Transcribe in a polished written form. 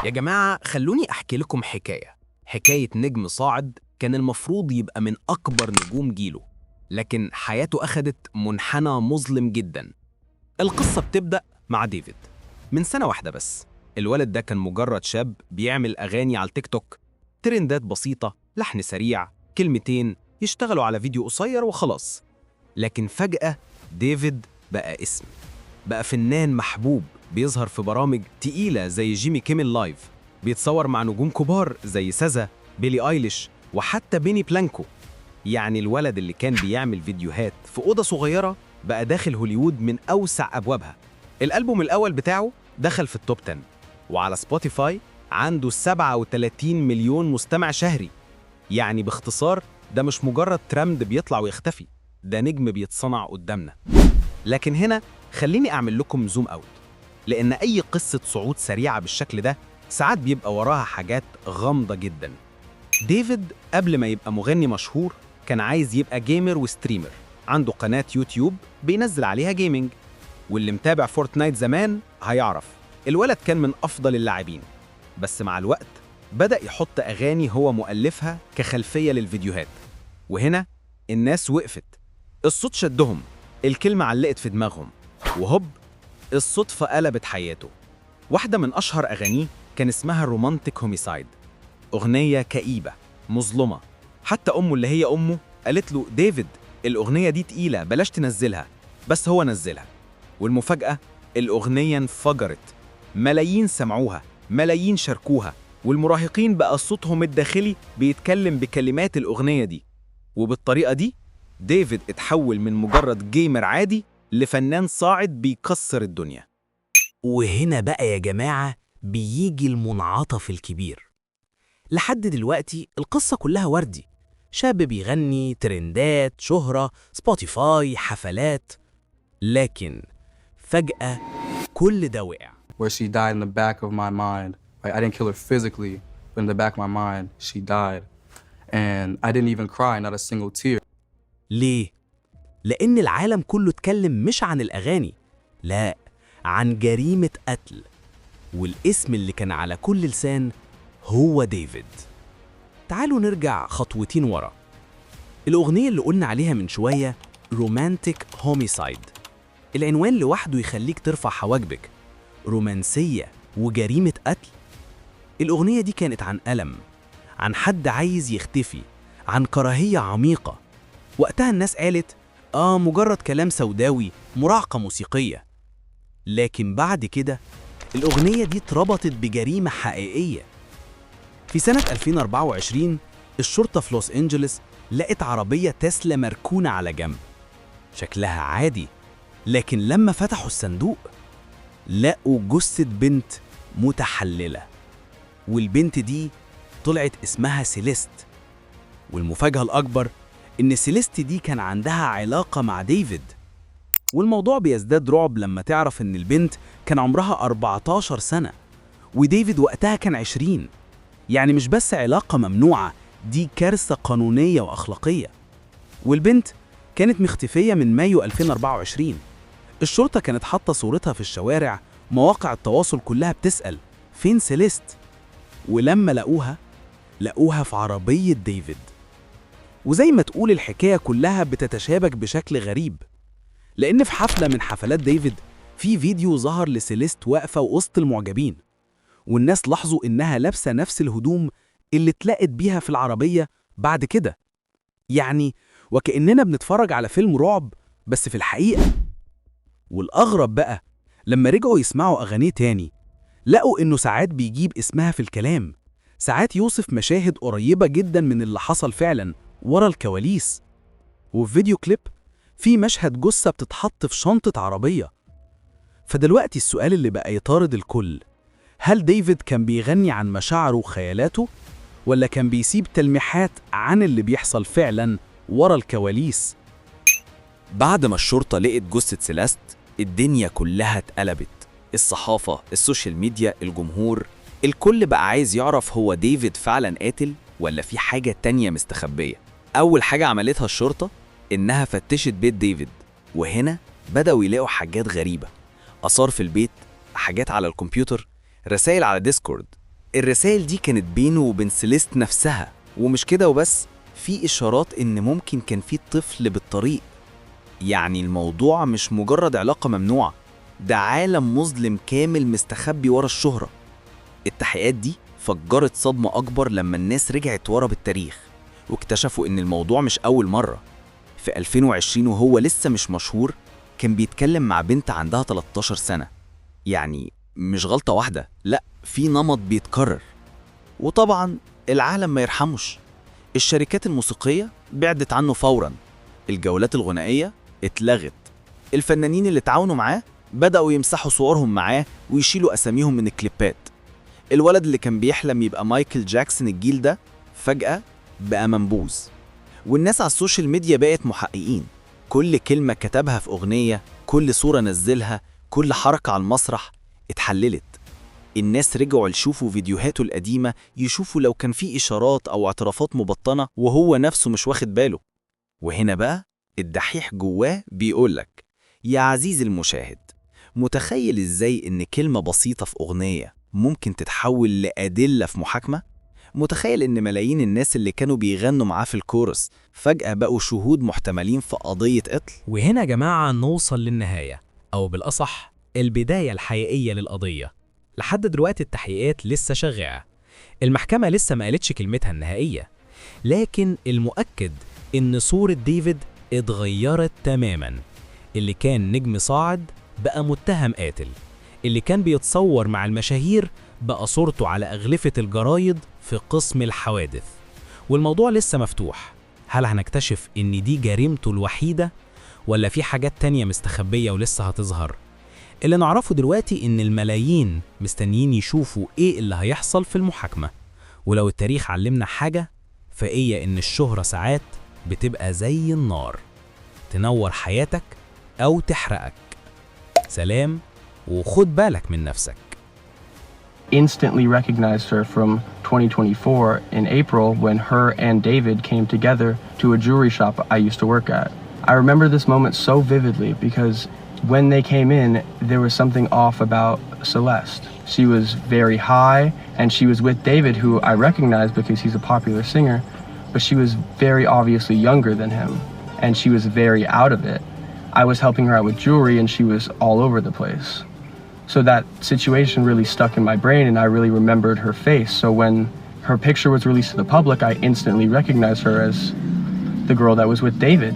يا جماعة خلوني أحكي لكم حكاية نجم صاعد كان المفروض يبقى من أكبر نجوم جيله، لكن حياته أخدت منحنى مظلم جدا. القصة بتبدأ مع ديفيد من سنة واحدة بس. الولد ده كان مجرد شاب بيعمل أغاني على التيك توك، ترندات بسيطة، لحن سريع، كلمتين يشتغلوا على فيديو قصير وخلاص. لكن فجأة ديفيد بقى اسم، بقى فنان محبوب، بيظهر في برامج تقيلة زي جيمي كيميل لايف، بيتصور مع نجوم كبار زي سازا، بيلي آيليش، وحتى بيني بلانكو. يعني الولد اللي كان بيعمل فيديوهات في أوضة صغيرة بقى داخل هوليوود من أوسع أبوابها. الألبوم الأول بتاعه دخل في التوب 10، وعلى سبوتيفاي عنده 37 مليون مستمع شهري. يعني باختصار ده مش مجرد ترند بيطلع ويختفي، ده نجم بيتصنع قدامنا. لكن هنا خليني أعمل لكم زوم أوت، لأن أي قصة صعود سريعة بالشكل ده ساعات بيبقى وراها حاجات غامضة جدا. ديفيد قبل ما يبقى مغني مشهور كان عايز يبقى جيمر وستريمر، عنده قناة يوتيوب بينزل عليها جيمنج، واللي متابع فورتنايت زمان هيعرف الولد كان من أفضل اللاعبين. بس مع الوقت بدأ يحط أغاني هو مؤلفها كخلفية للفيديوهات، وهنا الناس وقفت، الصوت شدهم، الكلمة علقت في دماغهم، وهوب الصدفة قلبت حياته. واحدة من أشهر أغانيه كان اسمها رومانتيك هوميسايد، أغنية كئيبة مظلمة. حتى أمه اللي هي أمه قالت له ديفيد الأغنية دي تقيلة بلاش تنزلها، بس هو نزلها. والمفاجأة الأغنية انفجرت، ملايين سمعوها، ملايين شاركوها، والمراهقين بقى صوتهم الداخلي بيتكلم بكلمات الأغنية دي. وبالطريقة دي ديفيد اتحول من مجرد جيمر عادي لفنان صاعد بيكسر الدنيا. وهنا بقى يا جماعة بيجي المنعطف الكبير. لحد دلوقتي القصة كلها وردي، شاب بيغني، ترندات، شهرة، سبوتيفاي، حفلات. لكن فجأة كل ده وقع. Where she died in the back of my mind. Like I didn't kill her physically, but in the back of my mind, she died. And I didn't even cry, not a single tear. ليه؟ لأن العالم كله اتكلم مش عن الأغاني، لا، عن جريمة قتل، والاسم اللي كان على كل لسان هو ديفيد. تعالوا نرجع خطوتين ورا. الأغنية اللي قلنا عليها من شوية رومانتيك هوميسايد، العنوان لوحده يخليك ترفع حواجبك، رومانسية وجريمة قتل. الأغنية دي كانت عن ألم، عن حد عايز يختفي، عن كراهية عميقة. وقتها الناس قالت مجرد كلام سوداوي، مراهقة موسيقية. لكن بعد كده الأغنية دي اتربطت بجريمة حقيقية. في سنة 2024 الشرطة في لوس أنجلس لقت عربية تسلا مركونة على جنب، شكلها عادي، لكن لما فتحوا الصندوق لقوا جثة بنت متحللة، والبنت دي طلعت اسمها سيليست. والمفاجأة الأكبر إن سيليست دي كان عندها علاقة مع ديفيد. والموضوع بيزداد رعب لما تعرف إن البنت كان عمرها 14 سنة وديفيد وقتها كان 20. يعني مش بس علاقة ممنوعة، دي كارثة قانونية وأخلاقية. والبنت كانت مختفية من مايو 2024. الشرطة كانت حاطة صورتها في الشوارع، مواقع التواصل كلها بتسأل فين سيليست؟ ولما لقوها في عربية ديفيد. وزي ما تقول الحكاية كلها بتتشابك بشكل غريب، لأن في حفلة من حفلات ديفيد في فيديو ظهر لسيليست واقفة وسط المعجبين، والناس لاحظوا إنها لابسة نفس الهدوم اللي اتلقت بيها في العربية بعد كده. يعني وكأننا بنتفرج على فيلم رعب بس في الحقيقة. والأغرب بقى لما رجعوا يسمعوا أغانيه تاني لقوا إنه ساعات بيجيب اسمها في الكلام، ساعات يوصف مشاهد قريبة جدا من اللي حصل فعلا ورا الكواليس. وفي فيديو كليب في مشهد جثة بتتحط في شنطة عربية. فدلوقتي السؤال اللي بقى يطارد الكل، هل ديفيد كان بيغني عن مشاعره وخيالاته، ولا كان بيسيب تلميحات عن اللي بيحصل فعلا ورا الكواليس؟ بعد ما الشرطة لقت جثة سيليست الدنيا كلها اتقلبت، الصحافة، السوشيال ميديا، الجمهور، الكل بقى عايز يعرف هو ديفيد فعلا قاتل ولا في حاجة تانية مستخبية. أول حاجة عملتها الشرطة إنها فتشت بيت ديفيد، وهنا بدأوا يلاقوا حاجات غريبة، آثار في البيت، حاجات على الكمبيوتر، رسائل على ديسكورد، الرسائل دي كانت بينه وبين سيليست نفسها، ومش كده وبس، في إشارات إن ممكن كان في طفل بالطريق. يعني الموضوع مش مجرد علاقة ممنوعة، ده عالم مظلم كامل مستخبي ورا الشهرة. التحقيقات دي فجرت صدمة أكبر لما الناس رجعت ورا بالتاريخ واكتشفوا إن الموضوع مش أول مرة. في 2020 وهو لسه مش مشهور كان بيتكلم مع بنت عندها 13 سنة. يعني مش غلطة واحدة، لأ، في نمط بيتكرر. وطبعا العالم ما يرحمش، الشركات الموسيقية بعدت عنه فوراً، الجولات الغنائية اتلغت، الفنانين اللي تعاونوا معاه بدأوا يمسحوا صورهم معاه ويشيلوا أساميهم من الكليبات. الولد اللي كان بيحلم يبقى مايكل جاكسون الجيل ده فجأة بقى منبوذ. والناس على السوشيال ميديا بقت محققين، كل كلمة كتبها في أغنية، كل صورة نزلها، كل حركة على المسرح اتحللت. الناس رجعوا يشوفوا فيديوهاته القديمة، يشوفوا لو كان في إشارات أو اعترافات مبطنة وهو نفسه مش واخد باله. وهنا بقى الدحيح جواه بيقولك: يا عزيزي المشاهد، متخيل إزاي إن كلمة بسيطة في أغنية ممكن تتحول لأدلة في محاكمة؟ متخيل إن ملايين الناس اللي كانوا بيغنوا معاه في الكورس فجأة بقوا شهود محتملين في قضية قتل؟ وهنا يا جماعة نوصل للنهاية، أو بالأصح البداية الحقيقية للقضية. لحد دلوقتي التحقيقات لسه شغالة، المحكمة لسه ما قالتش كلمتها النهائية، لكن المؤكد إن صورة ديفيد اتغيرت تماماً. اللي كان نجم صاعد بقى متهم قاتل، اللي كان بيتصور مع المشاهير بقى صورته على أغلفة الجرايد في قسم الحوادث. والموضوع لسه مفتوح، هل هنكتشف إن دي جريمته الوحيدة ولا في حاجات تانية مستخبية ولسه هتظهر؟ اللي نعرفه دلوقتي إن الملايين مستنيين يشوفوا إيه اللي هيحصل في المحاكمة. ولو التاريخ علمنا حاجة فهي إن الشهرة ساعات بتبقى زي النار، تنور حياتك أو تحرقك. سلام، وخد بالك من نفسك. Instantly recognized her from 2024 in April when her and David came together to a jewelry shop I used to work at. I remember this moment so vividly because when they came in, there was something off about Celeste. She was very high and she was with David, who I recognize because he's a popular singer, but she was very obviously younger than him and she was very out of it. I was helping her out with jewelry and she was all over the place. So that situation really stuck in my brain and I really remembered her face. So when her picture was released to the public, I instantly recognized her as the girl that was with David.